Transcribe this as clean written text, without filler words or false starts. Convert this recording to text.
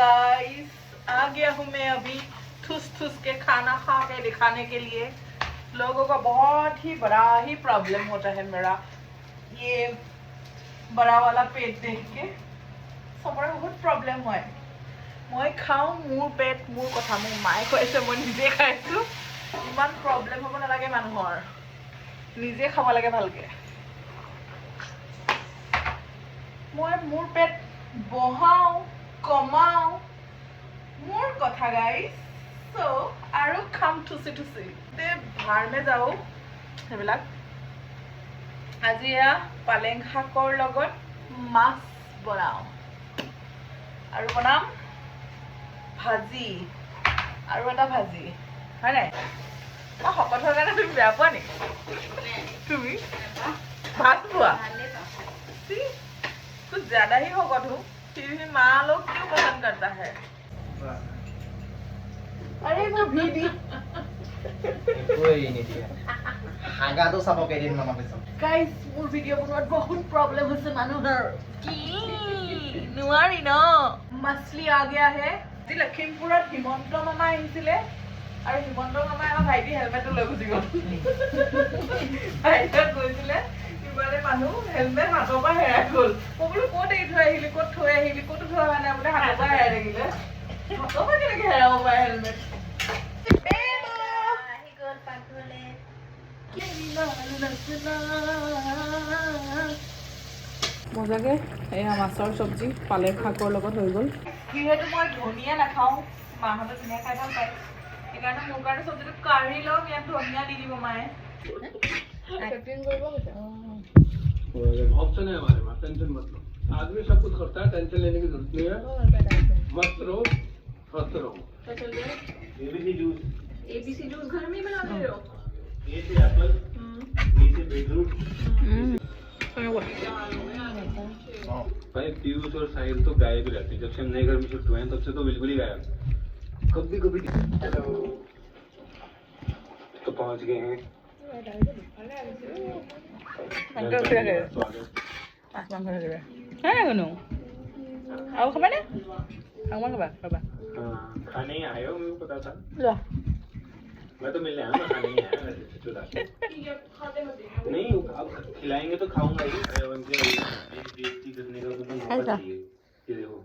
Guys आ गया हूँ मैं अभी ठुस ठुस के खाना खा के दिखाने के लिए। लोगों का बहुत ही बड़ा ही प्रॉब्लम होता है मेरा ये बड़ा वाला पेट देख के सबरे बहुत प्रॉब्लम है। मैं खाऊं मोर पेट मोर कथा मोर माए कैसे मैं निजे खाइছো इमान प्रॉब्लम হ'ব নালাগে মানুহৰ নিজে খাব লাগে ভালকে। মই মোর পেট বহাও কমাও मोर कथा गाइस सो आरो खाम ठुसी ठुसी ते भार में जाओ हेबिलाक আজি पालें शाकर लगत माछ बनाओ आरो बनाम भाजी आरो এটা भाजी হয় নাই মই শকত হোৱাৰ কাৰণে তুমি বেয়া পোৱা নি তুমি ভাত পোৱা कुछ ज्यादा ही शकत हूँ फिर भी माँ लोग क्यों पसंद करता है। अरे वो वीडियो कोई नहीं दिया आगा तो सब के दिन मामा पैसा गाइस मोर वीडियो बनवात बहुत प्रॉब्लम होছে মানুহৰ কি নোৱাৰি ন मछली आ गया है जी लखीमपुरत हिमंत मामा আহিছিলে আৰু হিমন্ত মামা আমাৰ ভাইটি হেলমেট লৈ গুচি গ'ল ভাইটি গৈছিলে ইবাৰে মানুহ হেলমেট হাতৰ পৰা হেৰাই গ'ল মই বোলো ক'ত এৰি থৈ আহিলি ক'ত থোৱা নাই বোলে হাতৰ পৰা হেৰাই থাকিলে হাতৰ পৰা কেনেকৈ হেৰাব পাৰে হেলমেট মজাকে এয়া মাছৰ চব্জি পালেং শাকৰ লগত হৈ গ'ল যিহেতু মই ধনিয়া নাখাওঁ মাহঁতে ধনিয়া খাই ভাল পায় সেইকাৰণে মোৰ কাৰণে চব্জিটো কাঢ়ি লওঁ ইয়াত ধনিয়া দি দিব মায়ে सेटिंग কৰিব কৈছে ऑप्शन है हमारे पास टेंशन मत लो आदमी सब कुछ करता है टेंशन लेने की जरूरत नहीं है मस्त रहो स्वस्थ रहो एबीसी जूस घर में बना रहे हो ए से एप्पल बी से बीटरूट भाई पीयूष और साहिल तो गायब ही रहते हैं जब से हम नए घर में शिफ्ट हुए हैं तब से तो बिल्कुल ही गायब कभी हेलो तो पहुंच गए हैं अंकल क्या करे आसमान कर दे है ना गनो आओ खबर ने खावा खबर खाने ही आए हो मुझे पता था लो मैं तो मिलने आया मैं खाने ही आया नहीं अब खिलाएंगे तो खाऊंगा ही बेइज्जती करने का तो मौका चाहिए ये देखो